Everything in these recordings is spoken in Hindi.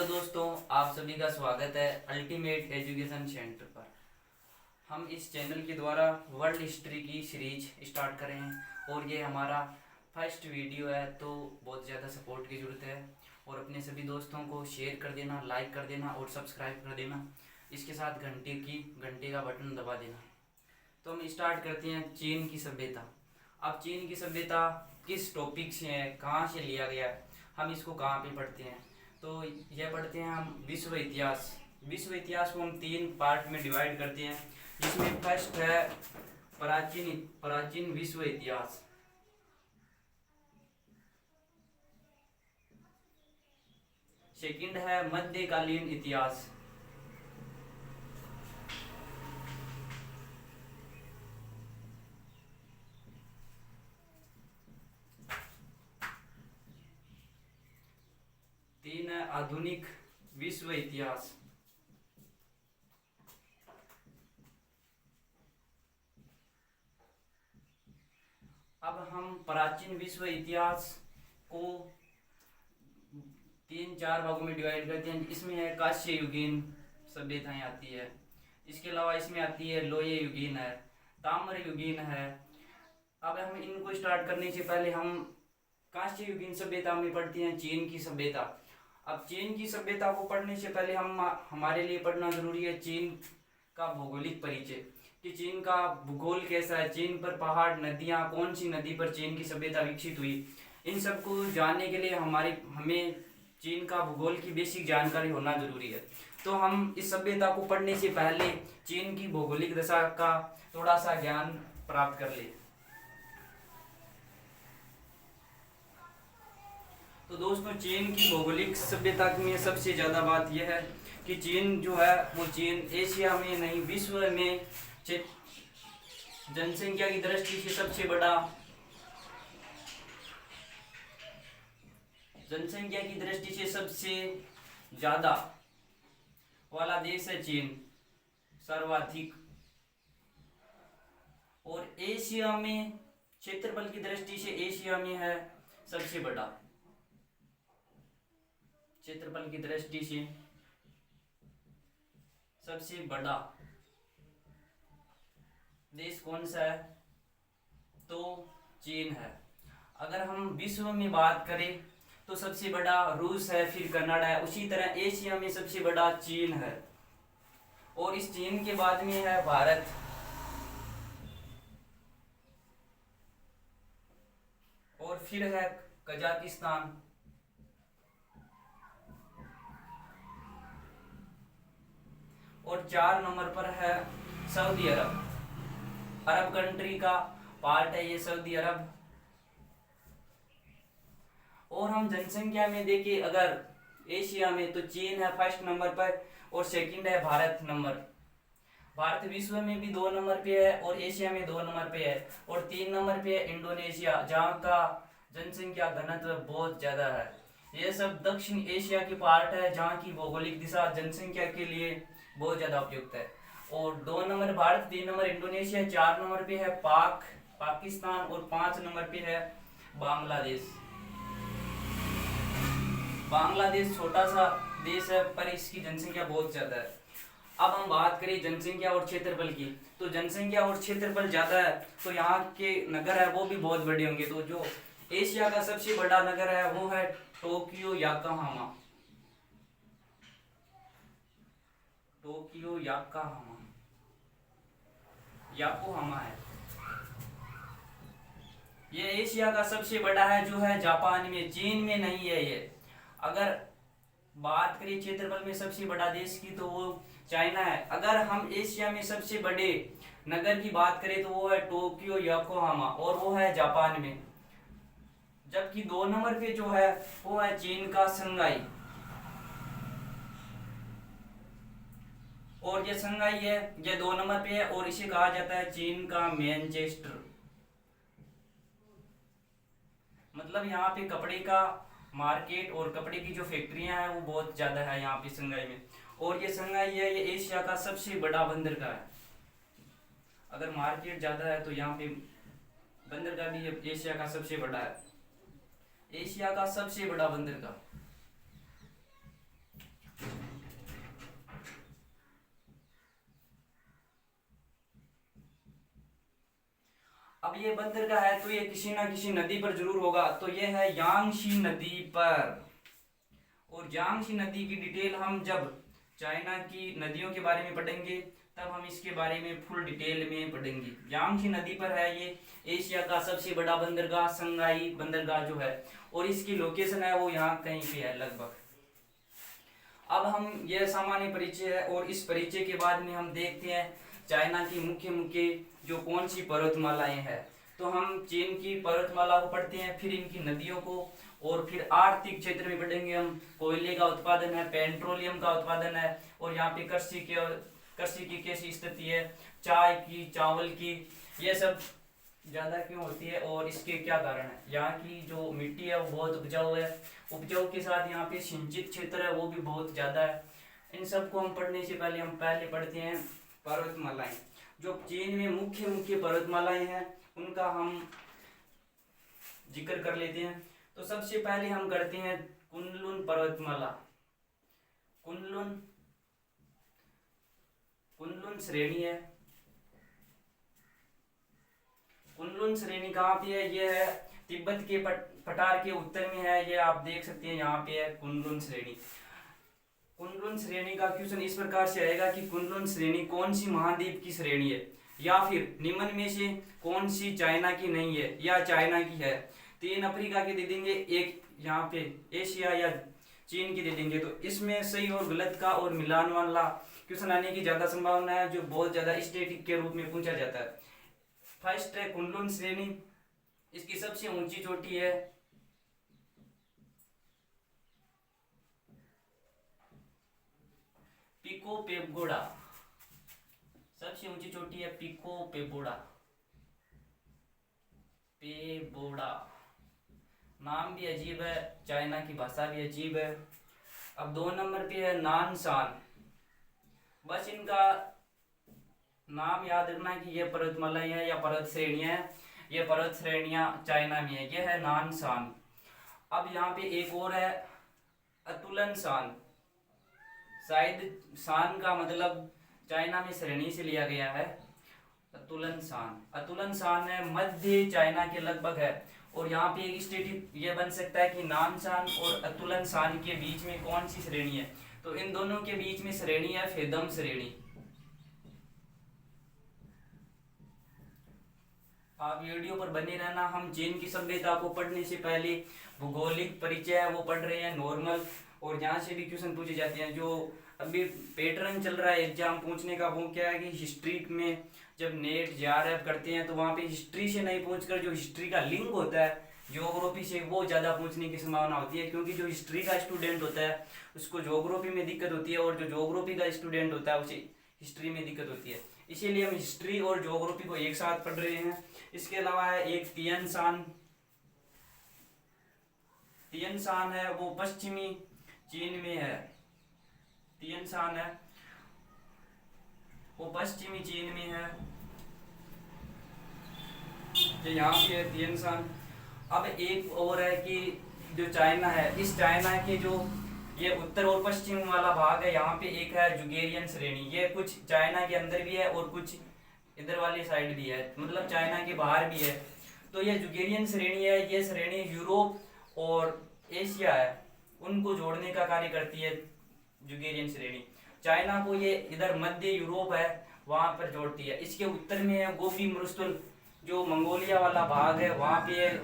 हेलो दोस्तों, आप सभी का स्वागत है अल्टीमेट एजुकेशन सेंटर पर। हम इस चैनल के द्वारा वर्ल्ड हिस्ट्री की सीरीज स्टार्ट कर रहे हैं और ये हमारा फर्स्ट वीडियो है, तो बहुत ज़्यादा सपोर्ट की ज़रूरत है। और अपने सभी दोस्तों को शेयर कर देना, लाइक कर देना और सब्सक्राइब कर देना। इसके साथ घंटे का बटन दबा देना। तो हम स्टार्ट करते हैं चीन की सभ्यता। अब चीन की सभ्यता किस टॉपिक से है, कहाँ से लिया गया है, हम इसको कहाँ पे पढ़ते हैं? तो यह पढ़ते हैं हम विश्व इतिहास। विश्व इतिहास को हम 3 पार्ट में डिवाइड करते हैं, जिसमें फर्स्ट है प्राचीन प्राचीन विश्व इतिहास। सेकंड है मध्यकालीन इतिहास। तीन है आधुनिक विश्व इतिहास। अब हम प्राचीन विश्व इतिहास को 3-4 भागों में डिवाइड करते हैं। इसमें है कांस्य युगीन सभ्यताएं आती है, इसके अलावा इसमें आती है लोहे युगीन है, ताम्र युगीन है। अब हम इनको स्टार्ट करने से पहले हम कांस्य युगीन सभ्यता में पढ़ते हैं चीन की सभ्यता। अब चीन की सभ्यता को पढ़ने से पहले हमारे लिए पढ़ना जरूरी है चीन का भौगोलिक परिचय, कि चीन का भूगोल कैसा है, चीन पर पहाड़, नदियाँ, कौन सी नदी पर चीन की सभ्यता विकसित हुई। इन सब को जानने के लिए हमें चीन का भूगोल की बेसिक जानकारी होना जरूरी है। तो हम इस सभ्यता को पढ़ने से पहले चीन की भौगोलिक दशा का थोड़ा सा ज्ञान प्राप्त कर ले। तो दोस्तों, चीन की भौगोलिक सभ्यता में सबसे ज़्यादा बात यह है कि चीन जो है वो चीन एशिया में नहीं, विश्व में जनसंख्या की दृष्टि से सबसे बड़ा, जनसंख्या की दृष्टि से सबसे ज़्यादा वाला देश है चीन, सर्वाधिक। और एशिया में क्षेत्रफल की दृष्टि से एशिया में है सबसे बड़ा, क्षेत्रफल की दृष्टि से सबसे बड़ा देश कौन सा है? तो चीन है। अगर हम विश्व में बात करें तो सबसे बड़ा रूस है, फिर कनाडा है। उसी तरह एशिया में सबसे बड़ा चीन है और इस चीन के बाद में है भारत। और फिर है कजाकिस्तान। और 4 नंबर पर है सऊदी अरब। अरब कंट्री का पार्ट है ये सऊदी अरब। और हम जनसंख्या में देखिए, अगर एशिया में तो चीन है फर्स्ट नंबर पर और सेकंड है भारत नंबर। भारत विश्व में भी 2 नंबर पे है और एशिया में 2 नंबर पे है। और 3 नंबर पे है इंडोनेशिया, जहाँ का जनसंख्या घनत्व बहुत ज्यादा है। ये सब दक्षिण एशिया की पार्ट है, जहाँ की भौगोलिक दिशा जनसंख्या के लिए बहुत ज्यादा उपयुक्त है। और 2 number Bharat, 3 number Indonesia, 4 number पे है पाकिस्तान और 5 नंबर पे है बांग्लादेश। बांग्लादेश छोटा सा देश है पर इसकी जनसंख्या बहुत ज्यादा है। अब हम बात करें जनसंख्या और क्षेत्रफल की, तो जनसंख्या और क्षेत्रफल ज्यादा है तो यहाँ के नगर है वो भी बहुत बड़े होंगे। तो जो एशिया का सबसे बड़ा नगर है वो है टोक्यो याकोहामा। टोक्यो याकोहामा है। ये एशिया का सबसे बड़ा है, जो है जापान में, चीन में नहीं है ये। अगर बात करें क्षेत्रफल में सबसे बड़ा देश की तो वो चाइना है। अगर हम एशिया में सबसे बड़े नगर की बात करें तो वो है टोक्यो योकोहामा और वो है जापान में। जबकि 2 नंबर पे जो है वो है चीन का शंघाई। और ये शंघाई है, ये 2 नंबर पे है और इसे कहा जाता है चीन का मैनचेस्टर। मतलब यहाँ पे कपड़े का मार्केट और कपड़े की जो फैक्ट्रियां हैं वो बहुत ज्यादा है यहाँ पे शंघाई में। और ये शंघाई है, ये एशिया का सबसे बड़ा बंदरगाह है। अगर मार्केट ज्यादा है तो यहाँ पे बंदरगाह भी एशिया का सबसे बड़ा है। एशिया का सबसे बड़ा बंदरगाह। अब ये बंदरगाह है तो ये किसी ना किसी नदी पर जरूर होगा, तो ये है यांगशी नदी पर। और यांगशी नदी की डिटेल हम जब चाइना की नदियों के बारे में पढ़ेंगे तब हम इसके बारे में फुल डिटेल में पढ़ेंगे। यांगशी नदी पर है ये एशिया का सबसे बड़ा बंदरगाह, संगाई बंदरगाह जो है, और इसकी लोकेशन है वो यहाँ कहीं पे है लगभग। अब हम यह सामान्य परिचय है, और इस परिचय के बाद में हम देखते हैं चाइना की मुख्य मुख्य जो कौन सी पर्वतमालाएं हैं। तो हम चीन की पर्वतमाला को पढ़ते हैं, फिर इनकी नदियों को, और फिर आर्थिक क्षेत्र में पढ़ेंगे हम। कोयले का उत्पादन है, पेट्रोलियम का उत्पादन है, और यहाँ पे कृषि की कैसी स्थिति है, चाय की, चावल की, ये सब ज़्यादा क्यों होती है और इसके क्या कारण है। यहाँ की जो मिट्टी है वो बहुत उपजाऊ है, उपजाऊ के साथ यहाँ पे सिंचित क्षेत्र है वो भी बहुत ज़्यादा है। इन सब को हम पढ़ने से पहले हम पढ़ते हैं पर्वतमालाएं। जो चीन में मुख्य मुख्य पर्वतमालाएं हैं उनका हम जिक्र कर लेते हैं। तो सबसे पहले हम करते हैं कुनलुन पर्वतमाला। कुनलुन श्रेणी है। कुनलुन श्रेणी कहाँ पे है? ये है तिब्बत के पठार के उत्तर में है। ये आप देख सकते हैं यहाँ पे है कुनलुन श्रेणी। कुनलुन श्रेणी का क्वेश्चन इस प्रकार से आएगा कि कुनलुन श्रेणी कौन सी महाद्वीप की श्रेणी है, या फिर निम्न में से कौन सी चाइना की नहीं है या चाइना की है। 3 अफ्रीका के दे देंगे, एक यहाँ पे एशिया या चीन की दे देंगे। तो इसमें सही और गलत का और मिलान वाला क्वेश्चन आने की ज्यादा संभावना है, जो बहुत ज्यादा स्टैटिक के रूप में पूछा जाता है। फर्स्ट है कुनलुन श्रेणी। इसकी सबसे ऊंची चोटी है पिको पेगोडा। सबसे ऊंची चोटी है पिको पेगोडा। नाम भी अजीब है, चाइना की भाषा भी अजीब है। अब 2 नंबर पे है नानशान। बस इनका नाम याद रखना कि ये पर्वतमालाएं हैं या पर्वत श्रेणियां हैं। ये पर्वत श्रेणियां चाइना में है। ये है नानशान। अब यहाँ पे एक और है अतुलन शान। शायद शान का मतलब चाइना में श्रेणी से लिया गया है। अतुलन शान है, मध्य चाइना के लगभग है। और यहाँ पे एक स्टेट ये बन सकता है कि नानशान और अतुलन शान के बीच में कौन सी श्रेणी है। तो इन दोनों के बीच में श्रेणी है फेदम श्रेणी। आप वीडियो पर बने रहना। हम चीन की सभ्यता को पढ़ने से पहले भूगोलिक परिचय है वो पढ़ रहे हैं नॉर्मल, और यहाँ से भी क्वेश्चन पूछे जाते हैं। जो अभी पैटर्न चल रहा है एग्जाम पूछने का वो क्या है कि हिस्ट्री में जब नेट जेआरएफ करते हैं तो वहाँ पे हिस्ट्री से नहीं पूछकर जो हिस्ट्री का लिंक होता है ज्योग्राफी से, वो ज़्यादा पूछने की संभावना होती है। क्योंकि जो हिस्ट्री का स्टूडेंट होता है उसको ज्योग्राफी में दिक्कत होती है, और जो ज्योग्राफी का स्टूडेंट होता है उसे हिस्ट्री में दिक्कत होती है। इसीलिए हम हिस्ट्री और ज्योग्राफी को एक साथ पढ़ रहे हैं। इसके अलावा है एक तियनशान है, वो पश्चिमी चीन में है। तियनशान है वो पश्चिमी चीन में है। जो यहाँ पे है तियनशान। अब एक और है कि जो चाइना है, इस चाइना के जो ये उत्तर और पश्चिम वाला भाग है, यहाँ पे एक है जुगेरियन श्रेणी। ये कुछ चाइना के अंदर भी है और कुछ इधर वाली साइड भी है, मतलब चाइना के बाहर भी है। तो ये जुगेरियन श्रेणी है। ये श्रेणी यूरोप और एशिया है उनको जोड़ने का कार्य करती है जुगेरियन श्रेणी। चाइना को ये इधर मध्य यूरोप है वहां पर जोड़ती है। इसके उत्तर में है गोबी मरुस्थल, जो मंगोलिया वाला भाग है वहां पे है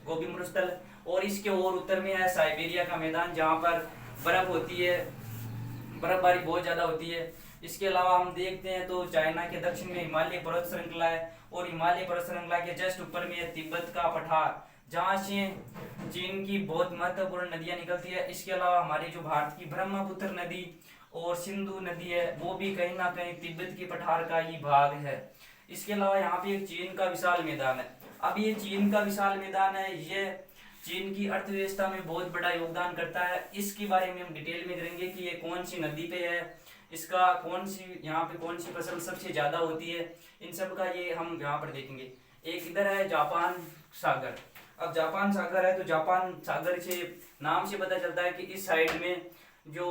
गोबी मरुस्थल। और इसके और उत्तर में है साइबेरिया का मैदान, जहाँ पर बर्फ होती है, बर्फबारी बहुत ज्यादा होती है। इसके अलावा हम देखते हैं तो चाइना के दक्षिण में हिमालय पर्वत श्रृंखला है, और हिमालय पर्वत श्रृंखला के जस्ट ऊपर में है तिब्बत का पठार, जहाँ से चीन की बहुत महत्वपूर्ण नदियां निकलती है। इसके अलावा हमारी जो भारत की ब्रह्मपुत्र नदी और सिंधु नदी है वो भी कहीं ना कहीं तिब्बत के पठार का ही भाग है। इसके अलावा यहाँ पे एक चीन का विशाल मैदान है। अब ये चीन का विशाल मैदान है, ये चीन की अर्थव्यवस्था में बहुत बड़ा योगदान करता है। इसके बारे में हम डिटेल में करेंगे कि ये कौन सी नदी पे है, इसका यहाँ पे कौन सी फसल सबसे ज्यादा होती है, इन सब का ये हम यहाँ पर देखेंगे। एक इधर है जापान सागर। अब जापान सागर है तो जापान सागर से नाम से पता चलता है कि इस साइड में जो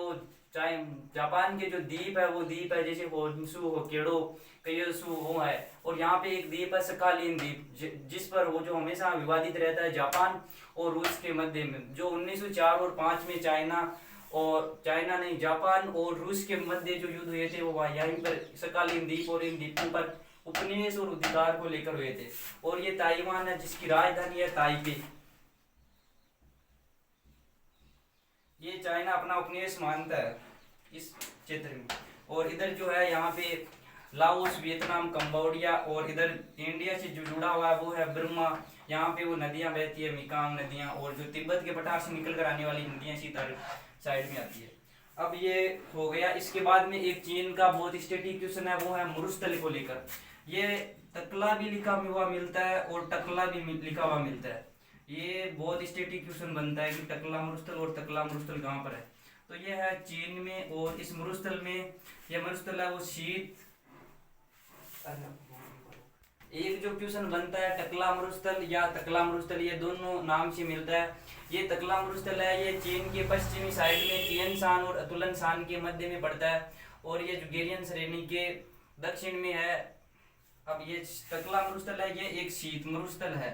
चाहे जापान के जो द्वीप है वो द्वीप है, जैसे होन्शु, होक्काइडो, क्यूशू वो है। और यहाँ पे एक द्वीप है सकालीन द्वीप, जिस पर वो जो हमेशा विवादित रहता है जापान और रूस के मध्य में। जो 1904 और 5 में चाइना नहीं, जापान और रूस के मध्य जो युद्ध हुए थे वो यहीं पर सकालीन द्वीप और इन द्वीपों पर उपनिवेश और अधिकार को लेकर हुए थे। और ये ताइवान है जिसकी राजधानी है ताइपे। ये चाइना अपना उपनिवेश मानता है इस क्षेत्र में। और इधर जो है यहाँ पे लाओस, वियतनाम, कंबोडिया, और इधर इंडिया से जो जुड़ा हुआ है वो है बर्मा। यहाँ पे वो नदियाँ बहती है, मिकांग नदियाँ, और जो तिब्बत के पठार से निकल कर आने वाली नदियाँ इसी तरह साइड में आती है। अब ये हो गया। इसके बाद में एक चीन का बहुत स्टेटिक क्वेश्चन है, वो है मरुस्थल को लेकर। ये तकला भी लिखा हुआ मिलता है और टकला भी लिखा हुआ मिलता है। ये बहुत स्टेटिक क्वेश्चन बनता है कि टकला मरुस्थल और तकला मरुस्थल कहाँ पर है। तो ये है चीन में। और इस मरुस्थल में, यह मरुस्थल है वो शीत, एक जो क्वेश्चन बनता है टकला मरुस्थल या तकला मरुस्थल, ये दोनों नाम से मिलता है। ये तकला मरुस्थल है, ये चीन के पश्चिमी साइड में तियन शान और अतुलन शान के मध्य में पड़ता है, और ये जुगेरियन श्रेणी के दक्षिण में है। अब ये तकला मरुस्थल है, ये एक शीत मरुस्थल है।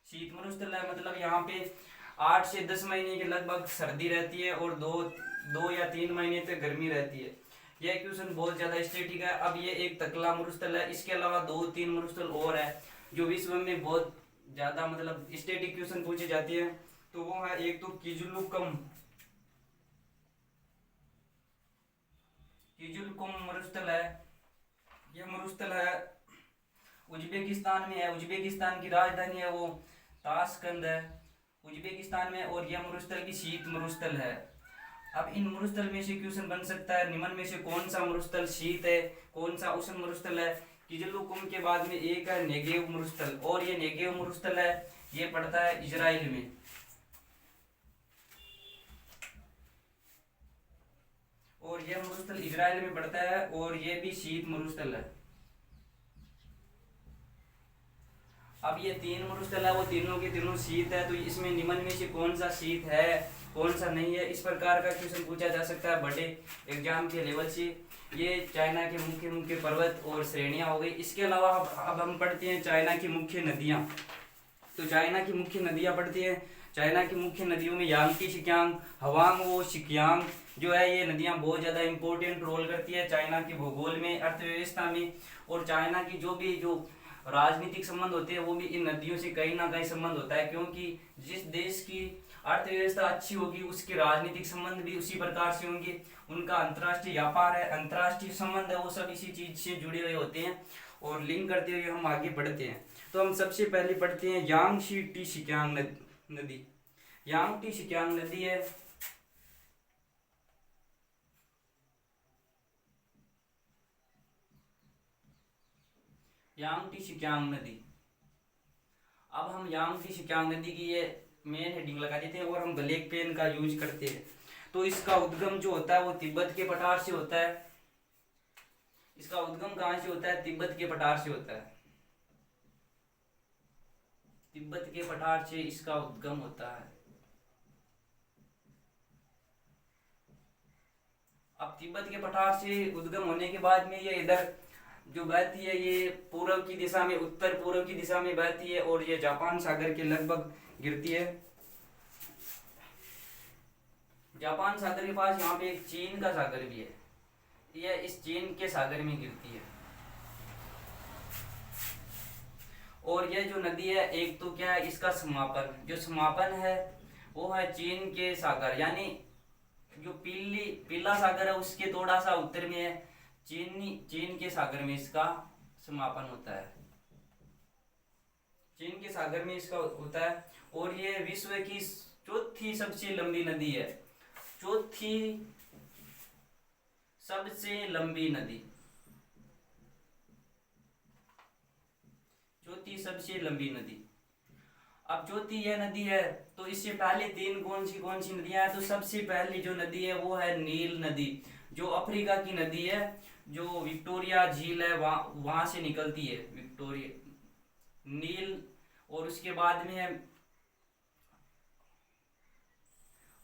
शीत मरुस्थल है मतलब यहाँ पे 8 से 10 महीने के लगभग सर्दी रहती है और दो या 3 महीने तक गर्मी रहती है। यह क्वेश्चन बहुत ज्यादा स्टेटिक है। अब ये एक तकला मरुस्थल है। इसके अलावा 2-3 मरुस्थल और है जो विश्व में बहुत ज्यादा मतलब स्टेटिक क्वेश्चन पूछे जाते हैं। तो वो है एक तो किजुलुकुम मरुस्थल है। यह मरुस्थल है उज्बेकिस्तान में है। उज्बेकिस्तान की राजधानी है वो ताशकंद है उज्बेकिस्तान में। और यह मरुस्थल की शीत मरुस्थल है। अब इन मरुस्थल में से क्वेश्चन बन सकता है, निम्न में से कौन सा मरुस्थल शीत है, कौन सा उष्ण मरुस्थल है। किजुलुकुम के बाद में एक है नेगेव मरुस्थल, और ये नेगेव मरुस्थल है, ये पड़ता है इजराइल में। और यह मरुस्थल इजराइल में पड़ता है और ये भी शीत मरुस्थल है। अब ये 3 मरुस्थल है वो तीनों के तीनों शीत है। तो इसमें निम्न में से कौन सा शीत है, कौन सा नहीं है, इस प्रकार का क्वेश्चन पूछा जा सकता है बड़े एग्जाम के लेवल से। ये चाइना के मुख्य मुख्य पर्वत और श्रेणियां हो गई। इसके अलावा अब हम पढ़ते हैं चाइना की मुख्य नदियां। तो चाइना की मुख्य नदियां पढ़ते हैं। चाइना की मुख्य नदियों में यांगती, शिक्यांग, हवांगो, शिक्यांग जो है, ये नदियां बहुत ज़्यादा इंपॉर्टेंट रोल करती है चाइना के भूगोल में, अर्थव्यवस्था में। और चाइना की जो राजनीतिक संबंध होते हैं वो भी इन नदियों से कहीं ना कहीं संबंध होता है, क्योंकि जिस देश की अर्थव्यवस्था अच्छी होगी उसके राजनीतिक संबंध भी उसी प्रकार से होंगे। उनका अंतर्राष्ट्रीय व्यापार है, अंतर्राष्ट्रीय संबंध है, वो सब इसी चीज से जुड़े हुए होते हैं। और लिंक करते हुए हम आगे बढ़ते हैं। तो हम सबसे पहले पढ़ते हैं यांगशी टी शिक्यांग नदी। यांग टी शिक्यांग नदी है, यांगटी शिक्यांग नदी। अब हम यांगटी शिक्यांग नदी की ये मेन हेडिंग लगा देते हैं और हम ब्लैक पेन का यूज करते हैं। तो इसका उद्गम जो होता है वो तिब्बत के पठार से होता है। इसका उद्गम कहां से होता है? तिब्बत के पठार से होता है। तिब्बत के पठार से इसका उद्गम होता है। अब तिब्बत के पठार से उद्गम होने के बाद में ये इधर जो बहती है ये पूर्व की दिशा में, उत्तर पूर्व की दिशा में बहती है और ये जापान सागर के लगभग गिरती है। जापान सागर के पास यहाँ पे एक चीन का सागर भी है, यह इस चीन के सागर में गिरती है। और यह जो नदी है, एक तो क्या है इसका समापन, जो समापन है वो है चीन के सागर, यानी जो पीला सागर है उसके थोड़ा सा उत्तर में है, चीन के सागर में इसका समापन होता है। चीन के सागर में इसका होता है। और ये विश्व की चौथी सबसे लंबी नदी है, चौथी सबसे लंबी नदी, चौथी सबसे लंबी नदी। अब चौथी यह नदी है, तो इससे पहले 3 कौन सी नदियां हैं? तो सबसे पहली जो नदी है वो है नील नदी, जो अफ्रीका की नदी है, जो विक्टोरिया झील है वहां से निकलती है विक्टोरिया नील। और उसके बाद में है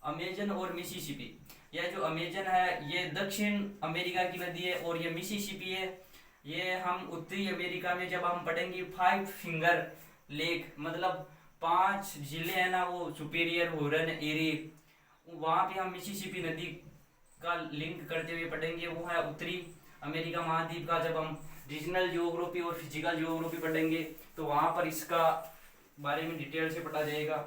अमेजन और मिसिसिपी। यह जो अमेजन है ये दक्षिण अमेरिका की नदी है, और ये मिसिसिपी है ये हम उत्तरी अमेरिका में जब हम पढ़ेंगे 5 फिंगर लेक, मतलब 5 जिले हैं ना, वो सुपीरियर, हुरन, एरी, वहाँ पे हम मिसिसिपी नदी का लिंक करते हुए पढ़ेंगे। वो है उत्तरी अमेरिका महाद्वीप का। जब हम रीजनल जियोग्राफी और फिजिकल जियोग्राफी पढ़ेंगे तो वहाँ पर इसका बारे में डिटेल से पढ़ा जाएगा।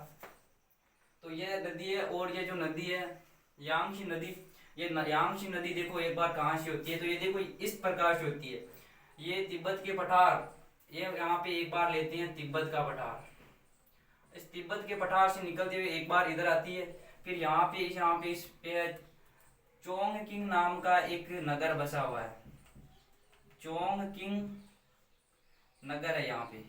तो ये नदी है, और ये जो नदी है यांगशी नदी, ये यांगशी नदी देखो एक बार कहाँ से होती है, तो ये देखो इस प्रकार से होती है। ये तिब्बत के पठार, ये यहाँ पे एक बार लेते हैं तिब्बत का पठार, इस तिब्बत के पठार से निकलते हुए एक बार इधर आती है, फिर यहाँ पे इस पे चोंगकिंग नाम का एक नगर बसा हुआ है, चोंगकिंग नगर है यहाँ पे।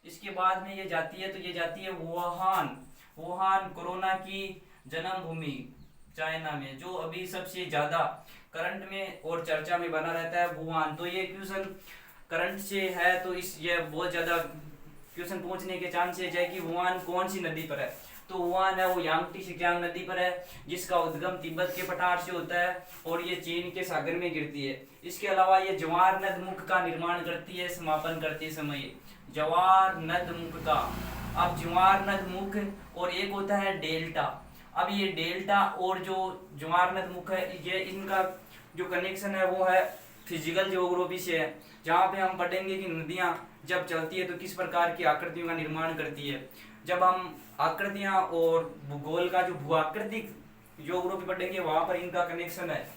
इसके बाद में ये जाती है, तो ये जाती है वुहान, वुहान कोरोना की जन्मभूमि चाइना में, जो अभी सबसे ज्यादा करंट में और चर्चा में बना रहता है वुहान। तो ये क्वेश्चन करंट से है, तो इस ये बहुत ज्यादा क्वेश्चन पूछने के चांसेस है कि वुहान कौन सी नदी पर है। तो वुहान है वो यांगटी सिकियांग नदी पर है, जिसका उद्गम तिब्बत के पठार से होता है और ये चीन के सागर में गिरती है। इसके अलावा ये जवार नद मुख का निर्माण करती है समापन करते समय, जवार नद मुख का। अब जवार नद मुख और एक होता है डेल्टा। अब ये डेल्टा और जो जवार नद मुख है, ये इनका जो कनेक्शन है वो है फिजिकल जियोग्राफी से है, जहाँ पे हम पढ़ेंगे कि नदियाँ जब चलती है तो किस प्रकार की आकृतियों का निर्माण करती है। जब हम आकृतियाँ और भूगोल का जो भूआकृतिक जियोग्राफी पढ़ेंगे वहाँ पर इनका कनेक्शन है।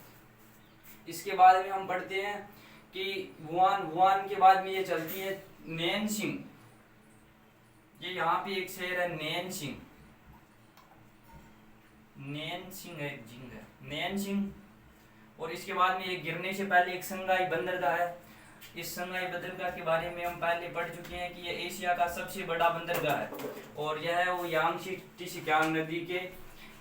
इसके बाद में हम पढ़ते हैं कि वुहान, वुहान के बाद में ये चलती है नैनसिंग, ये यहाँ पे एक शहर है नैनसिंग, नैनसिंग है, जिंग है नैनसिंग। और इसके बाद में ये गिरने से पहले एक संगाई बंदरगाह है। इस संगाई बंदरगाह के बारे में हम पहले पढ़ चुके हैं कि ये एशिया का सबसे बड़ा बंदरगाह है, और यह है वो यांगशी सिकियांग नदी के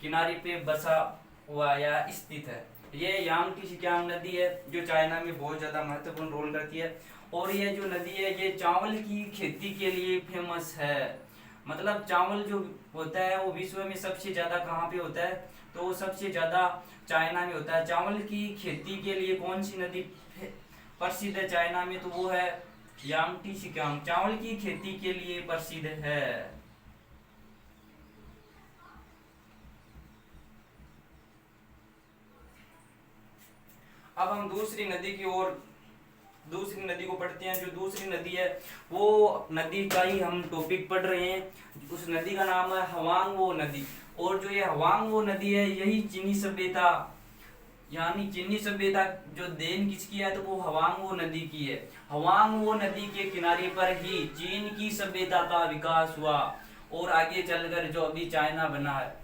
किनारे पे बसा हुआ या स्थित है। ये यांगशी सिकियांग नदी है जो चाइना में बहुत ज़्यादा महत्वपूर्ण रोल करती है, और ये जो नदी है ये चावल की खेती के लिए फेमस है। मतलब चावल जो होता है वो विश्व में सबसे ज़्यादा कहाँ पे होता है, तो वो सबसे ज़्यादा चाइना में होता है। चावल की खेती के लिए कौन सी नदी प्रसिद्ध है चाइना में, तो वो है यांगटी सिकियांग, चावल की खेती के लिए प्रसिद्ध है। अब हम दूसरी नदी की ओर, दूसरी नदी को पढ़ते हैं। जो दूसरी नदी है वो नदी का ही हम टॉपिक पढ़ रहे हैं। उस नदी का नाम है हवांगवो नदी, और जो ये हवांगवो नदी है यही चीनी सभ्यता, यानी चीनी सभ्यता जो देन किसकी है, तो वो हवांगवो नदी की है। हवांगवो नदी के किनारे पर ही चीन की सभ्यता का विकास हुआ, और आगे चलकर जो अभी चाइना बना है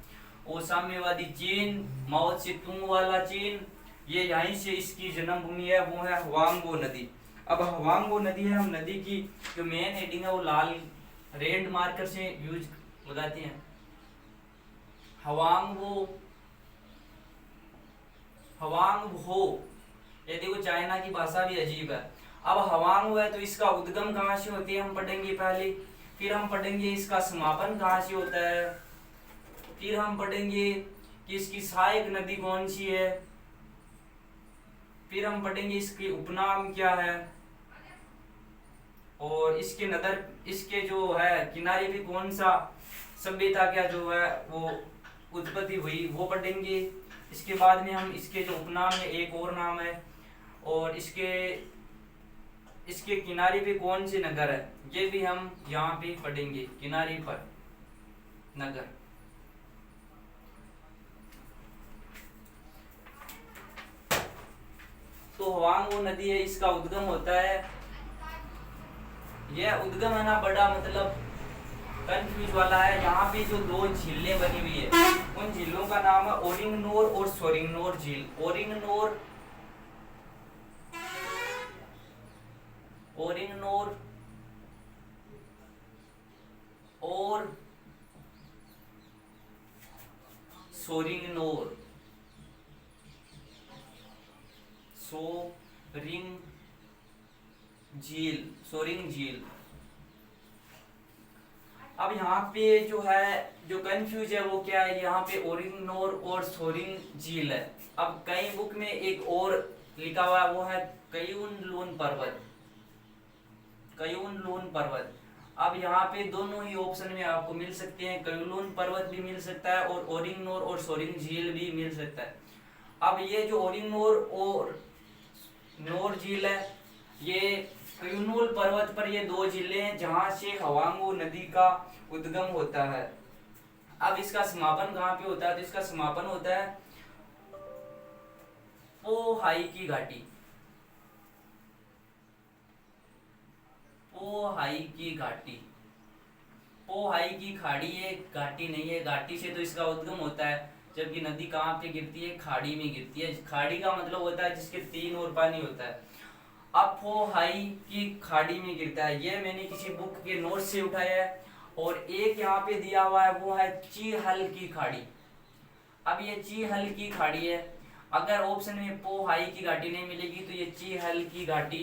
वो साम्यवादी चीन, माओ त्से-तुंग वाला चीन, ये यहीं से इसकी जन्मभूमि है, वो है हवांगवो नदी। अब हवांगवो नदी है, हम नदी की जो मेन हेडिंग है वो लाल रेड मार्कर से यूज लगाते हैं। हवांगवो, हवांगहो, ये देखो चाइना की भाषा भी अजीब है। अब हवांगवो है तो इसका उद्गम कहाँ से होती है हम पढ़ेंगे पहले, फिर हम पढ़ेंगे इसका समापन कहाँ से होता है, फिर हम पढ़ेंगे कि इसकी सहायक नदी कौन सी है, फिर हम पढ़ेंगे इसके उपनाम क्या है, और इसके नदर, इसके जो है किनारे पे कौन सा सभ्यता क्या जो है वो उत्पत्ति हुई वो पढ़ेंगे। इसके बाद में हम इसके जो उपनाम है, एक और नाम है, और इसके किनारे पे कौन से नगर है ये भी हम यहाँ पे पढ़ेंगे, किनारे पर नगर। तो हवांगवो नदी है, इसका उद्गम होता है, यह उद्गम है ना बड़ा मतलब कंफ्यूज वाला है। यहाँ पे जो 2 झीलें बनी हुई है उन झीलों का नाम है ओरिंगनोर और सोरिंगनोर झील। ओरिंगनोर और सोरिंगनोर, सोरिंग झील, अब यहाँ पे जो है जो कंफ्यूज है वो क्या है, यहाँ पे ओरिंगनोर और सोरिंग झील है। अब कई बुक में एक और लिखा हुआ है वो है कयुन लून पर्वत, कयुन लून पर्वत। अब यहाँ पे दोनों ही ऑप्शन में आपको मिल सकते हैं, कयुलून पर्वत भी मिल सकता है और ओरिंगनोर और सोरिंग झील भी मिल सकता है। अब ये जो ओरिंगनोर और नोर झील है, ये कयुनूल पर्वत पर ये दो झीलें हैं जहां से हवांगो नदी का उद्गम होता है। अब इसका समापन कहाँ पे होता है, तो इसका समापन होता है पोहाई की घाटी, पोहाई की घाटी। पोहाई की खाड़ी है, घाटी नहीं है। घाटी से तो इसका उद्गम होता है, जबकि नदी कहाँ पे गिरती है, खाड़ी में गिरती है। खाड़ी का मतलब होता है जिसके तीन और पानी होता है। अब पोहाई की खाड़ी में गिरता है, ये मैंने किसी बुक के नोट से उठाया है। और एक यहाँ पे दिया हुआ है वो है चीहल की खाड़ी। अब ये चीहल की खाड़ी है, अगर ऑप्शन में पोहाई की घाटी नहीं मिलेगी तो ये चीहल की घाटी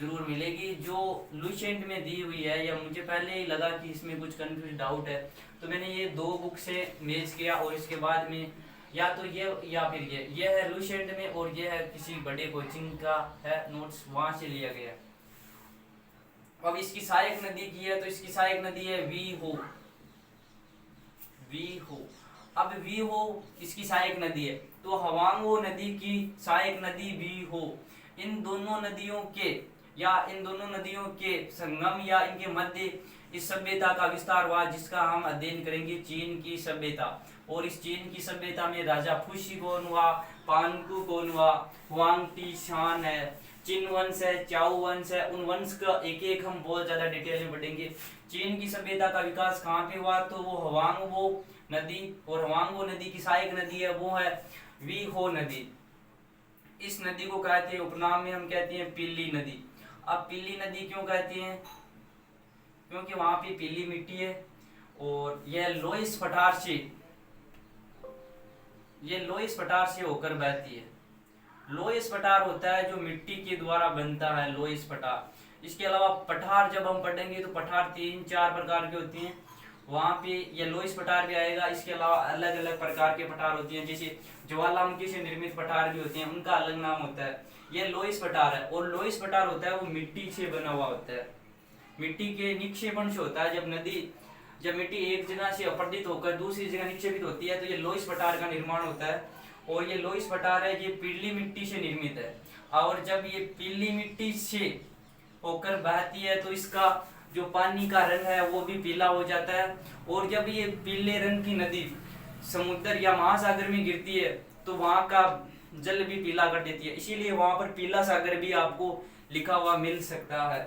जरूर मिलेगी, जो लुसेंट में दी हुई है। या मुझे पहले ही लगा कि इसमें कुछ कंफ्यूज डाउट है, तो मैंने ये दो बुक से मैच किया और इसके बाद में या तो ये या फिर ये है लुसेंट में और ये है किसी बड़े कोचिंग का है नोट्स, वहां से लिया गया। अब इसकी सहायक नदी की है, तो इसकी सहायक नदी है वीहो, वीहो। अब वीहो इसकी सहायक नदी है, तो हवांगो नदी की सहायक नदी वीहो। इन दोनों नदियों के या इन दोनों नदियों के संगम या इनके मध्य इस सभ्यता का विस्तार हुआ, जिसका हम अध्ययन करेंगे चीन की सभ्यता। और इस चीन की सभ्यता में राजा फुशी कौन हुआ, पानकू कौन हुआ, हुआंग टी शान है, चिन वंश है, चाओ वंश है। उन वंश का एक एक हम बहुत ज्यादा डिटेल में पढ़ेंगे। चीन की सभ्यता का विकास कहाँ पे हुआ, तो वो हवांगो नदी, और हवांगो नदी की सहायक नदी है वो है वीहो नदी। इस नदी को कहते हैं, उपनाम में हम कहते हैं पीली नदी। अब पीली नदी क्यों कहते हैं, क्योंकि वहां पे पीली मिट्टी है और यह लोइस पठार से, ये लोइस पठार से होकर बहती है। लोइस पठार होता है जो मिट्टी के द्वारा बनता है, लोइस पठार। इसके अलावा पठार जब हम पढ़ेंगे तो पठार 3-4 प्रकार के होते हैं, वहां पे ये लोइस पठार भी आएगा। इसके अलावा अलग अलग प्रकार के पठार होती हैं, जैसे ज्वालामुखी से निर्मित पठार भी होते हैं, उनका अलग नाम होता है। ये लोइस पठार है, और लोइस पठार होता है वो मिट्टी से बना हुआ होता है, मिट्टी के निक्षेपण से होता है। जब मिट्टी एक जगह से अपरदित होकर दूसरी जगह निक्षेपित होती है तो ये लोइस पठार का निर्माण होता है। और ये लोइस पठार है, ये पीली मिट्टी से निर्मित है। और जब ये पीली मिट्टी से होकर बहती है तो इसका जो पानी का रंग है वो भी पीला हो जाता है। और जब ये पीले रंग की नदी समुद्र या महासागर में गिरती है तो वहां का जल भी पीला कर देती है, इसीलिए वहां पर पीला सागर भी आपको लिखा हुआ मिल सकता है।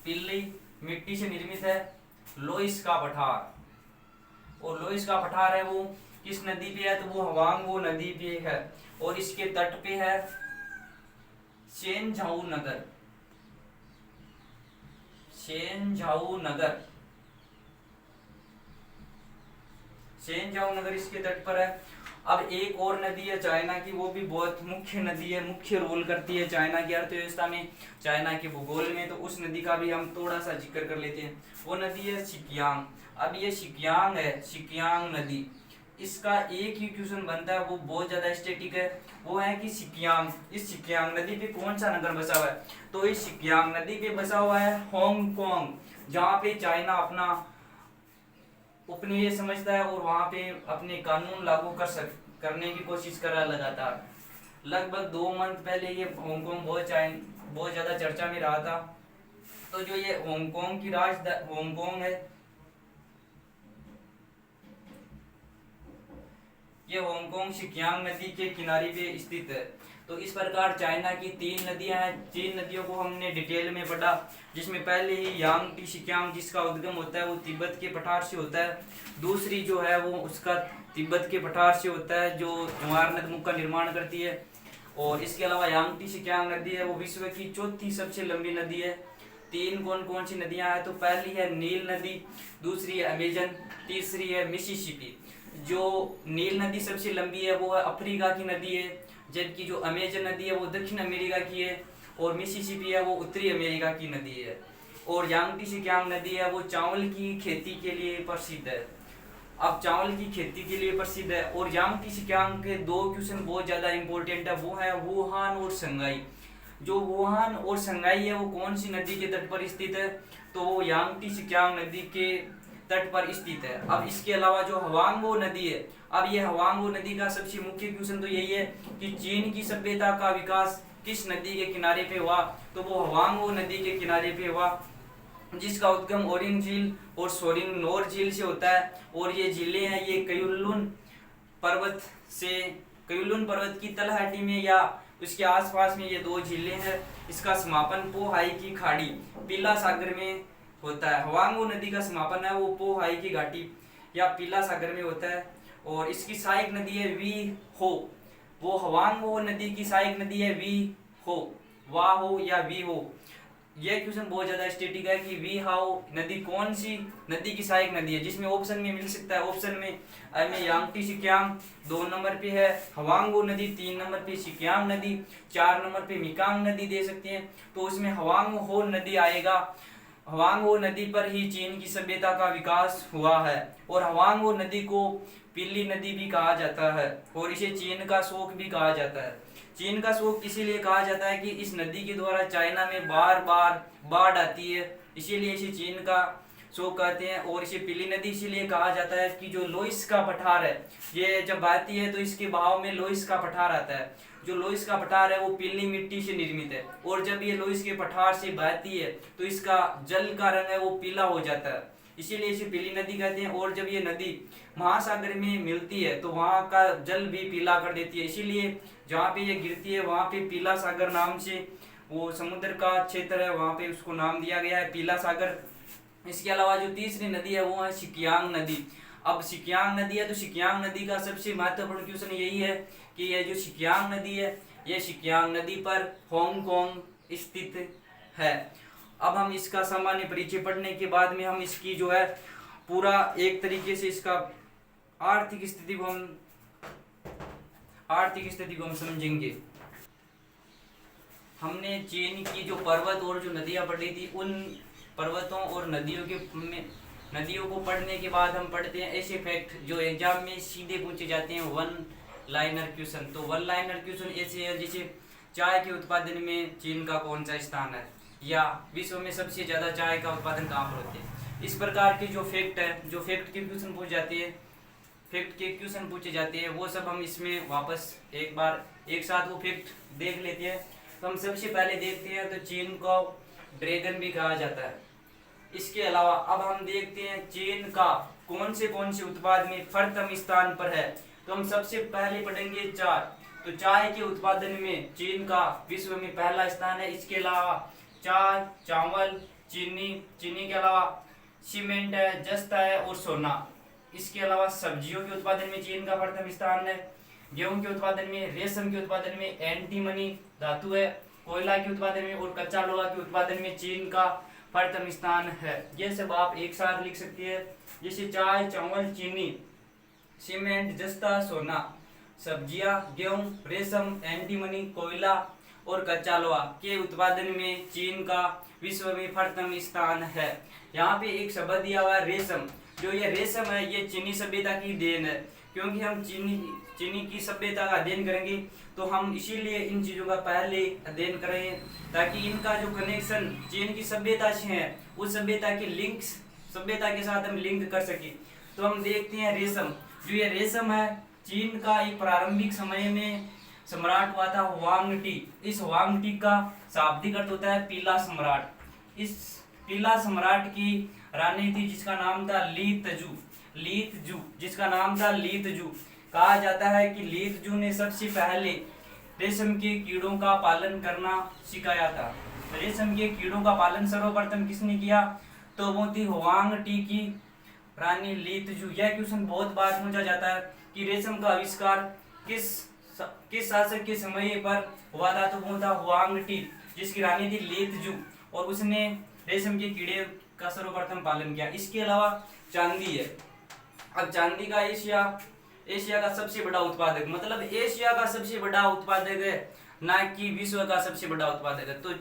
पीली मिट्टी से निर्मित है लोइस का पठार, और लोइस का पठार है वो किस नदी पे है, तो वो हवांगो नदी पे है। और इसके तट पे है शेनझाऊ नगर, शेनझाऊ नगर, शेनझाऊ नगर इसके तट पर है। अब एक और नदी है चाइना की, वो भी बहुत मुख्य नदी है, मुख्य रोल करती है चाइना की अर्थव्यवस्था में, चाइना के भूगोल में। तो उस नदी का भी हम थोड़ा सा जिक्र कर लेते हैं, वो नदी है सिकियांग। अब ये सिकियांग है, सिकियांग नदी, इसका एक ही क्वेश्चन बनता है, वो बहुत ज्यादा स्टैटिक है। वो है कि सिकियांग, इस सिकियांग नदी पे कौन सा नगर बसा हुआ है, तो इस सिकियांग नदी पे बसा हुआ है हांगकांग, जहाँ पे चाइना अपना उपनिवेश समझता है और वहां पे अपने कानून लागू करने की कोशिश कर रहा है लगातार। लगभग 2 मंथ पहले ये हांगकांग बहुत ज्यादा चर्चा में रहा था। तो जो ये हांगकांग की हांगकांग है, ये हांगकांग सिकियांग नदी के किनारे पे स्थित है। तो इस प्रकार चाइना की 3 नदियां हैं। 3 नदियों को हमने डिटेल में पढ़ा, जिसमें पहले ही यांगटी सिकियांग जिसका उद्गम होता है वो तिब्बत के पठार से होता है। दूसरी जो है वो उसका तिब्बत के पठार से होता है जो जवाहर मुख का निर्माण करती है। और इसके अलावा यांगटी सिकियांग नदी है वो विश्व की 4थी सबसे लंबी नदी है। 3 कौन कौन सी नदियां हैं, तो पहली है नील नदी, दूसरी है अमेजन, तीसरी है मिसिसिपी। जो नील नदी सबसे लंबी है वो है अफ्रीका की नदी है, जबकि जो अमेजन नदी है वो दक्षिण अमेरिका की है, और मिसिसिपी है वो उत्तरी अमेरिका की नदी है। और यांगटी सिकियांग नदी है वो चावल की खेती के लिए प्रसिद्ध है। अब चावल की खेती के लिए प्रसिद्ध है। और यांगटी सिकियांग के दो क्वेश्चन बहुत ज़्यादा इंपॉर्टेंट है, वो है वुहान और संगाई। जो वुहान और संगाई है वो कौन सी नदी के तट पर स्थित है, तो वो यांगटी सिकियांग नदी के तट पर स्थित है। अब इसके अलावा जो हवांगो नदी है, अब ये हवांगो नदी का सबसे मुख्य क्वेश्चन तो यही है कि चीन की सभ्यता का विकास किस नदी के किनारे पे हुआ, तो वो हवांगो नदी के किनारे पे हुआ, जिसका उद्गम ओरिंग झील और सोरिंग नोर झील से होता है। और ये झीलें हैं ये कयुलुन पर्वत की तलहटी में या उसके आसपास में ये दो झीलें हैं। इसका समापन पोहाई की खाड़ी पीला सागर में होता है। हवांगो नदी का समापन है वो पोहाई की घाटी या पीला सागर में होता है। और इसकी सहायक नदी है वी हो, वो हवांगो नदी की सहायक नदी है वी हो, वा हो या वी हो। यह क्वेश्चन बहुत ज्यादा स्टैटिक है कि वी हाउ नदी कौन सी नदी की सहायक नदी है, जिसमें ऑप्शन में मिल सकता है। ऑप्शन में यांगटी सिकियांग 2 नंबर पे है, हवांगो नदी 3 नंबर पे, सिकियांग नदी 4 नंबर पे, मिकांग नदी दे सकते हैं। तो उसमें हवांगो नदी आएगा। हवांगो नदी पर ही चीन की सभ्यता का विकास हुआ है। और हवांगो नदी को पीली नदी भी कहा जाता है और इसे चीन का शोक भी कहा जाता है। चीन का शोक इसीलिए कहा जाता है कि इस नदी के द्वारा चाइना में बार बार बाढ़ आती है, इसीलिए इसे चीन का शोक कहते हैं। और इसे पीली नदी इसीलिए कहा जाता है कि जो लोइस का पठार है, ये जब बहती है तो इसके बहाव में लोइस का पठार आता है। जो लोइस का पठार है वो पीली मिट्टी से निर्मित है, और जब ये लोइस के पठार से बहती है तो इसका जल का रंग है वो पीला हो जाता है, इसीलिए इसे पीली नदी कहते हैं। और जब ये नदी महासागर में मिलती है तो वहाँ का जल भी पीला कर देती है, इसीलिए जहाँ पे ये गिरती है वहाँ पे पीला सागर नाम से वो समुद्र का क्षेत्र है, वहाँ पे उसको नाम दिया गया है पीला सागर। इसके अलावा जो तीसरी नदी है वो है सिकियांग नदी। अब सिकियांग नदी है तो सिकियांग नदी का सबसे महत्वपूर्ण क्वेश्चन यही है कि ये जो सिकियांग नदी है ये सिकियांग नदी पर हांगकांग स्थित है। अब हम इसका सामान्य परिचय पढ़ने के बाद में हम इसकी जो है पूरा एक तरीके से इसका आर्थिक स्थिति को हम समझेंगे। हमने चीन की जो पर्वत और जो नदियां पढ़ी थी, उन पर्वतों और नदियों को पढ़ने के बाद हम पढ़ते हैं ऐसे फैक्ट जो एग्जाम में सीधे पूछे जाते हैं, वन लाइनर क्वेश्चन। तो वन लाइनर क्वेश्चन ऐसे है जैसे चाय के उत्पादन में चीन का कौन सा स्थान है, या विश्व में सबसे ज्यादा चाय का उत्पादन कहाँ पर होते हैं। इस प्रकार के जो फैक्ट है, जो फैक्ट के क्वेश्चन पूछे जाते हैं वो सब हम इसमें वापस एक बार एक साथ वो फैक्ट देख लेते हैं। तो हम सबसे पहले देखते हैं तो चीन को ड्रैगन भी कहा जाता है। इसके अलावा अब हम देखते हैं चीन का कौन से उत्पाद में प्रथम स्थान पर है। तो हम सबसे पहले पढ़ेंगे चाय। तो चाय के उत्पादन में चीन का विश्व में पहला स्थान है। इसके अलावा चाय, चावल, चीनी के अलावा सीमेंट है, जस्ता है और सोना। इसके अलावा सब्जियों के उत्पादन में चीन का प्रथम स्थान है। गेहूं के उत्पादन में, रेशम के उत्पादन में एंटीमनी धातु है, कोयला के उत्पादन में और कच्चा लोहा के उत्पादन में चीन का प्रथम स्थान है। ये सब आप एक साथ लिख सकते हैं, जैसे चाय, चावल, चीनी, सीमेंट, जस्ता, सोना, सब्जियां, गेहूं, रेशम, एंटीमनी, कोयला और कच्चा लोहा के उत्पादन में चीन का विश्व में प्रथम स्थान है। यहाँ पे एक शब्द दिया हुआ है रेशम। जो ये रेशम है ये चीनी सभ्यता की देन है, क्योंकि हम चीनी की सभ्यता का अध्ययन करेंगे तो हम इसीलिए इन चीज़ों का पहले अध्ययन करें ताकि इनका जो कनेक्शन चीन की सभ्यता से है उस सभ्यता के साथ हम लिंक कर सके। तो हम देखते हैं रेशम। जो ये रेशम है चीन का एक प्रारंभिक समय में सम्राट हुआ था हुआंग-टी। इस हुआंग-टी का शाब्दिक अर्थ होता है पीला सम्राट। इस पीला सम्राट की रानी थी जिसका नाम था लीतजू, जिसका नाम था लीतजू। कहा जाता है कि लीतजू ने सबसे पहले रेशम के कीड़ों का पालन करना सिखाया था। रेशम के कीड़ों का पालन सर्वप्रथम किसने किया, तो वो थी हुआंग-टी की रानी लीतजू। यह क्वेश्चन बहुत बार पूछा जाता है कि रेशम का आविष्कार किस शासक के समय पर हुआ था, तो वो था हुआंग-टी जिसकी रानी थी लीतजू, और उसने रेशम के कीड़े का सर्वप्रथम पालन किया। इसके अलावा चांदी है। अब चांदी का एशिया का सबसे बड़ा उत्पादक, मतलब एशिया का सबसे बड़ा उत्पादक है, ना कि विश्व का सबसे बड़ा उत्पादक है। तो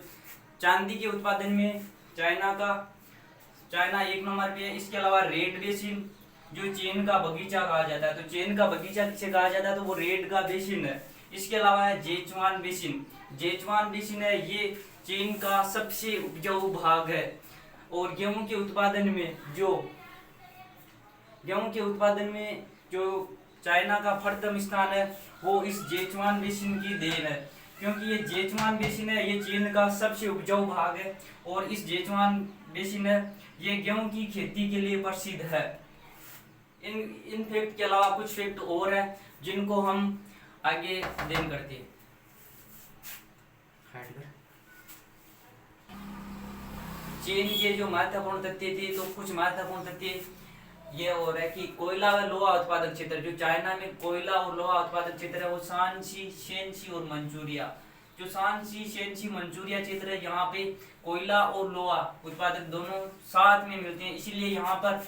चांदी के उत्पादन में चाइना 1 नंबर पे है। इसके अलावा रेड बेसिन, जो चीन का बगीचा कहा जाता है, तो चीन का बगीचा किसे कहा जाता है, तो वो रेड का बेसिन है। इसके अलावा है जेचुआन बेसिन। जेचुआन बेसिन है, ये चीन का सबसे उपजाऊ भाग है और गेहूं के उत्पादन में जो चाइना का प्रथम स्थान है वो इस जेचुआन बेसिन की देन है, क्योंकि ये जेचुआन बेसिन है, ये चीन का सबसे उपजाऊ भाग है और इस जेचुआन बेसिन है, ये गेहूं की खेती के लिए प्रसिद्ध है। इन फैक्ट के अलावा कुछ फैक्ट और है जिनको हम आगे देन करते हैं। चीन के जो महत्वपूर्ण तथ्य थे, तो कुछ महत्वपूर्ण तथ्य ये हो रहा है कि कोयला व लोहा उत्पादक क्षेत्र, जो चाइना में कोयला और लोहा उत्पादक क्षेत्र है वो शांसी, शेंसी और मंचूरिया। जो शांसी, शेंसी, मंचूरिया क्षेत्र है, यहाँ पे कोयला और लोहा उत्पादक दोनों साथ में मिलते हैं, इसीलिए यहाँ पर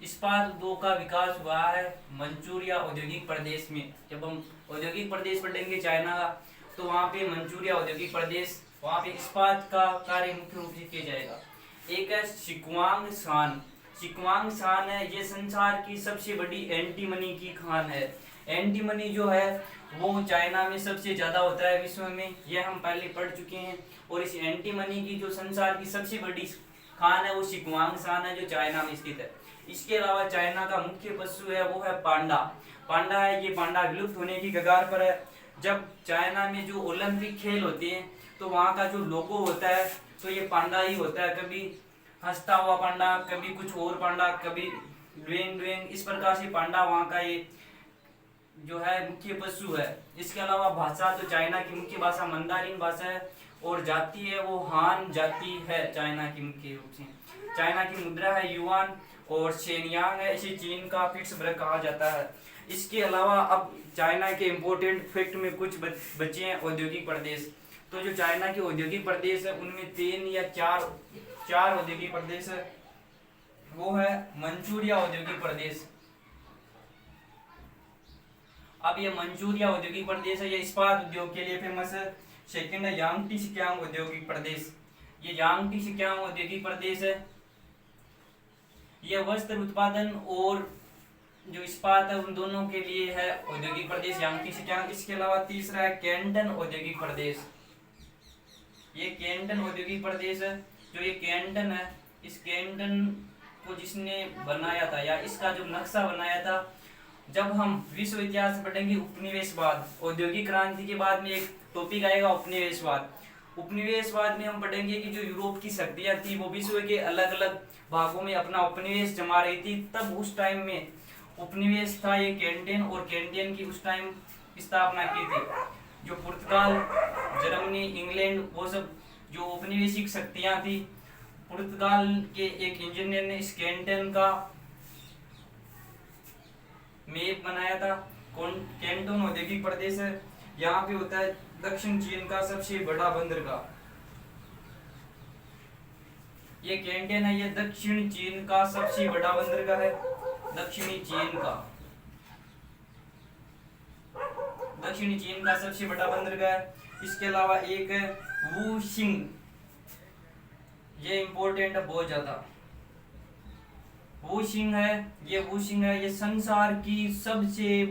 इस्पात उद्योग का विकास हुआ है मंचूरिया औद्योगिक प्रदेश में। जब हम औद्योगिक प्रदेश पढ़ेंगे चाइना का, तो वहाँ पे मंचूरिया औद्योगिक प्रदेश, वहाँ पे इस्पात का कार्य मुख्य रूप से किया जाएगा। एक है सिक्वांग शान है, ये संसार की सबसे बड़ी एंटीमनी की खान है। एंटीमनी जो है वो चाइना में सबसे ज्यादा होता है विश्व में, ये हम पहले पढ़ चुके हैं। और इस एंटीमनी की जो संसार की सबसे बड़ी खान है वो सिक्वांग शान है, जो चाइना में स्थित है। इसके अलावा चाइना का मुख्य पशु है वो है पांडा। पांडा है, ये पांडा विलुप्त होने की कगार पर है। जब चाइना में जो ओलंपिक खेल होते हैं तो वहाँ का जो लोगो होता है तो ये पांडा ही होता है, कभी हंसता हुआ पांडा, कभी कुछ और पांडा, कभी ड्वेंग, इस प्रकार से पांडा वहाँ का ये जो है मुख्य पशु है। इसके अलावा भाषा, तो चाइना की मुख्य भाषा मंदारिन भाषा है और जाति है वो हान जाति है चाइना की मुख्य रूप से। चाइना की मुद्रा है युआन और शेनयांग है, इसे चीन का पिट्सबर्ग कहा जाता है। इसके अलावा अब चाइना के इम्पोर्टेंट फैक्ट में कुछ बचे हैं औद्योगिक प्रदेश। तो जो चाइना के औद्योगिक प्रदेश है उनमें 3 या 4 औद्योगिक प्रदेश है, वो है मंचूरिया औद्योगिक प्रदेश। अब ये मंचूरिया औद्योगिक प्रदेश है, ये इस्पात उद्योग के लिए फेमस है। सेकंड है यांगटी शिक्यांग औद्योगिक प्रदेश। ये यांगटी शिक्यांग औद्योगिक प्रदेश है, ये वस्त्र उत्पादन और जो इस्पात है उन दोनों के लिए है औद्योगिक प्रदेश यांगटी शिक्यांग। इसके अलावा तीसरा है कैंटन औद्योगिक प्रदेश। ये कैंटन औद्योगिक प्रदेश है, जो ये कैंटन है, इस कैंटन को जिसने बनाया था या इसका जो नक्शा बनाया था, जब हम विश्व इतिहास पढ़ेंगे उपनिवेशवाद, औद्योगिक क्रांति के बाद में एक टॉपिक आएगा उपनिवेशवाद। उपनिवेशवाद में हम पढ़ेंगे कि जो यूरोप की शक्तियां थी वो विश्व के अलग अलग भागों में अपना उपनिवेश जमा रही थी, तब उस टाइम में उपनिवेश था ये कैंटेन, और कैंटेन की उस टाइम स्थापना की थी। जो पुर्तगाल, जर्मनी, इंग्लैंड, वो सब जो औपनिवेशिक शक्तियां थी, पुर्तगाल के एक इंजीनियर ने इस कैंटेन का मैप बनाया था। कैंटन औद्योगिक प्रदेश है, यहाँ पे होता है दक्षिण चीन का सबसे बड़ा बंदरगाह। ये कैंटेन है, ये दक्षिण चीन का सबसे बड़ा बंदरगाह है, दक्षिणी चीन का सबसे बड़ा बंदरगाह है। इसके अलावा एक है वुशिंग, ये इंपॉर्टेंट है बहुत ज्यादा। वुशिंग है, ये संसार की सबसे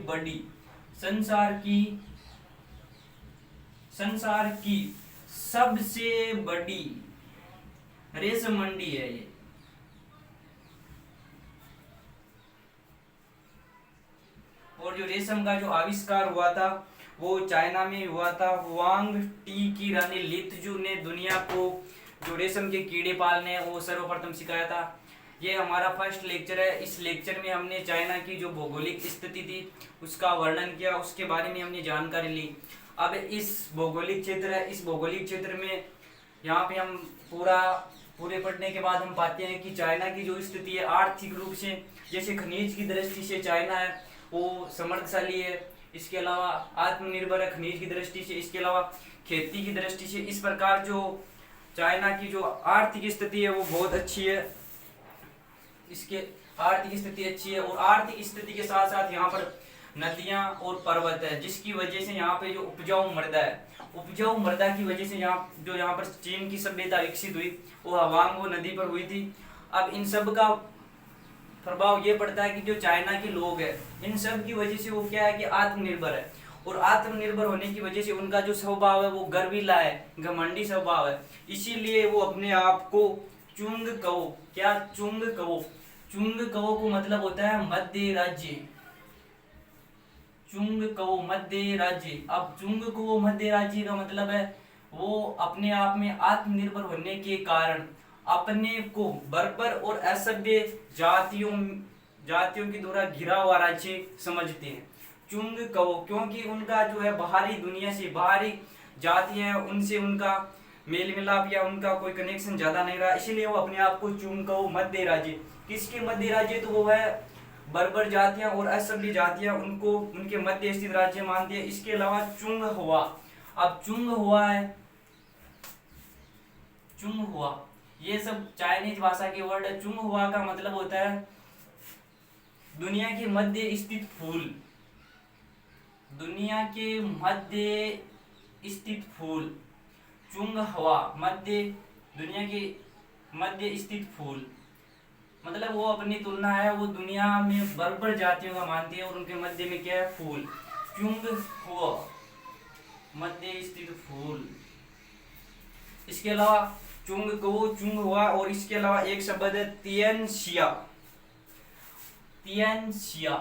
बड़ी रेशम मंडी है ये। और जो रेशम का जो आविष्कार हुआ था वो चाइना में हुआ था। हुआंग टी की रानी लितजू ने दुनिया को जो रेशम के कीड़े पालने वो सर्वप्रथम सिखाया था। ये हमारा फर्स्ट लेक्चर है। इस लेक्चर में हमने चाइना की जो भौगोलिक स्थिति थी उसका वर्णन किया, उसके बारे में हमने जानकारी ली। अब इस भौगोलिक क्षेत्र है, इस भौगोलिक क्षेत्र में यहाँ पे हम पूरे पढ़ने के बाद हम पाते हैं कि चाइना की जो स्थिति है आर्थिक रूप से, जैसे खनिज की दृष्टि से चाइना है वो समृद्धशाली है, इसके अलावा आत्मनिर्भर है खनिज की दृष्टि से, इसके अलावा खेती की दृष्टि से। इस प्रकार जो चाइना की जो आर्थिक स्थिति है वो बहुत अच्छी है, इसके आर्थिक स्थिति अच्छी है। और आर्थिक स्थिति के साथ साथ यहाँ पर नदियाँ और पर्वत है, जिसकी वजह से यहाँ पे जो उपजाऊ मृदा है उपजाऊ मृदा की वजह से यहाँ पर चीन की सभ्यता विकसित हुई वो हवांगो नदी पर हुई थी। अब इन सब का प्रभाव ये पड़ता है कि जो चाइना के लोग हैं इन सब की वजह से वो क्या है कि आत्मनिर्भर है, और आत्मनिर्भर होने की वजह से उनका जो स्वभाव है वो गर्वीला है, घमंडी स्वभाव है। इसीलिए वो अपने आप को चुंगकवो, क्या चुंगकवो, चुंगकवो को मतलब होता है मध्य राज्य, चुंगकवो मध्य राज्य। अब चुंगकवो मध्य राज्य का मतलब है वो अपने आप में आत्मनिर्भर होने के कारण अपने को बर्बर और असभ्य जातियों के द्वारा घिरा हुआ राज्य समझते हैं। चुंगकवो क्योंकि उनका जो है बाहरी दुनिया से, बाहरी जातियां हैं उनसे उनका मेल मिलाप या उनका कोई कनेक्शन ज्यादा नहीं रहा, इसीलिए वो अपने आप को चुंगकवो मध्य राज्य। किसके मध्य राज्य? तो वो है बर्बर जातियां और असभ्य जातियां उनको उनके मध्य स्थित राज्य मानती है। इसके अलावा चुंग हुआ, अब चुंग हुआ है, चुंग हुआ ये सब चाइनीज भाषा के वर्ड है। चुंग हुआ का मतलब होता है दुनिया के मध्य स्थित फूल, दुनिया के मध्य स्थित फूल। चुंग हुआ मध्य, दुनिया के मध्य स्थित फूल मतलब वो अपनी तुलना है वो दुनिया में बर्बर जातियों का मानती है और उनके मध्य में क्या है? फूल। चुंग हुआ मध्य स्थित फूल। इसके अलावा चुंगकवो, चुंग हुआ और इसके अलावा एक शब्द है तिएनशिया, तिएनशिया,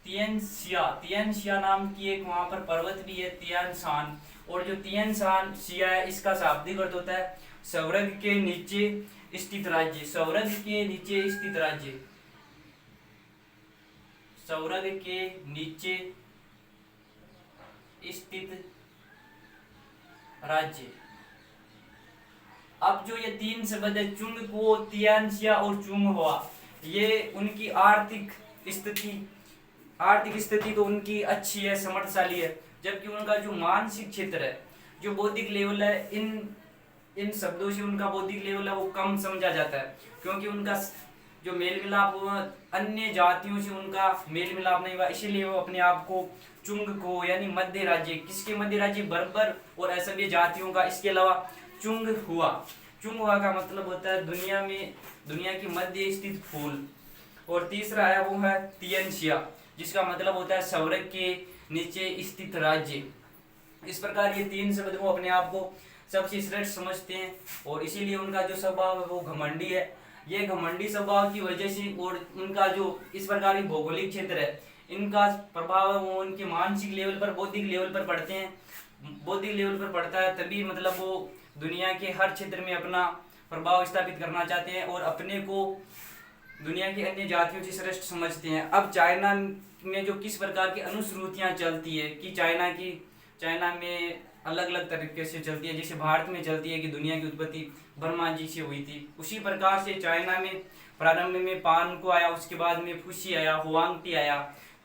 तिएनशिया। तिएनशिया नाम की एक वहां पर पर्वत भी है तियानशान, और जो तियानशान शिया है इसका शाब्दिक अर्थ होता है स्वर्ग के नीचे स्थित राज्य, स्वर्ग के नीचे स्थित राज्य, स्वर्ग के नीचे स्थित राज्य। अब जो ये तीन शब्द है चुंगकवो, तियानशिया और चुंग हुआ, ये उनकी आर्थिक स्थिति तो उनकी अच्छी है, समर्थशाली है, जबकि उनका जो मानसिक क्षेत्र है, जो बौद्धिक लेवल है, इन शब्दों से उनका बौद्धिक लेवल है वो कम समझा जाता है, क्योंकि उनका जो मेल मिलाप हुआ अन्य जातियों से उनका मेल मिलाप नहीं हुआ, इसीलिए वो अपने आप को चुंगकवो यानी मध्य राज्य, किसके मध्य राज्य? बर्बर और असभ्य जातियों का। इसके अलावा चुंग हुआ, चुंग हुआ का मतलब होता है दुनिया की मध्य स्थित फूल। और तीसरा है वो है तिएनशिया, जिसका मतलब होता है स्वर्ग के नीचे स्थित राज्य। इस प्रकार ये तीन शब्द वो अपने आप को सबसे श्रेष्ठ समझते हैं, और इसीलिए उनका जो स्वभाव है वो घमंडी है। ये घमंडी स्वभाव की वजह से और उनका जो इस प्रकार की भौगोलिक क्षेत्र है, इनका प्रभाव है वो उनके मानसिक लेवल पर, बौद्धिक लेवल पर पड़ते हैं, बौद्धिक लेवल पर पड़ता है, तभी मतलब वो दुनिया के हर क्षेत्र में अपना प्रभाव स्थापित करना चाहते हैं और अपने को दुनिया की अन्य जातियों से श्रेष्ठ समझते हैं। अब चाइना में जो किस प्रकार की अनुश्रुतियाँ चलती है कि चाइना में अलग अलग तरीके से चलती है, जैसे भारत में चलती है कि दुनिया की उत्पत्ति ब्रह्मा जी से हुई थी, उसी प्रकार से चाइना में प्रारंभ में पान को आया, उसके बाद में फुशी आया, हुआंगटी आया,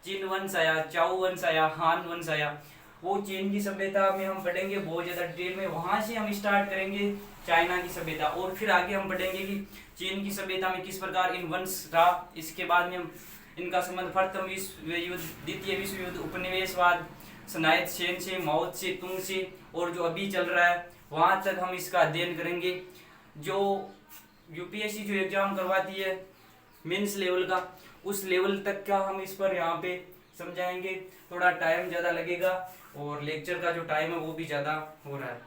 चीन वंश आया, चाउ वंश आया, हान वंश आया। वो चीन की सभ्यता में हम पढ़ेंगे बहुत ज़्यादा डिटेल में, वहाँ से हम स्टार्ट करेंगे चाइना की सभ्यता, और फिर आगे हम पढ़ेंगे कि चीन की सभ्यता में किस प्रकार इन वंश रहा। इसके बाद में हम इनका संबंध प्रथम विश्व युद्ध, द्वितीय विश्व युद्ध, उपनिवेशवाद, सनायत सेन से, माओ से, तुंग से, और जो अभी चल रहा है वहाँ तक हम इसका अध्ययन करेंगे। जो यूपीएससी जो एग्जाम करवाती है मेंस लेवल का, उस लेवल तक का हम इस पर यहाँ पे समझाएंगे। थोड़ा टाइम ज़्यादा लगेगा और लेक्चर का जो टाइम है वो भी ज़्यादा हो रहा है।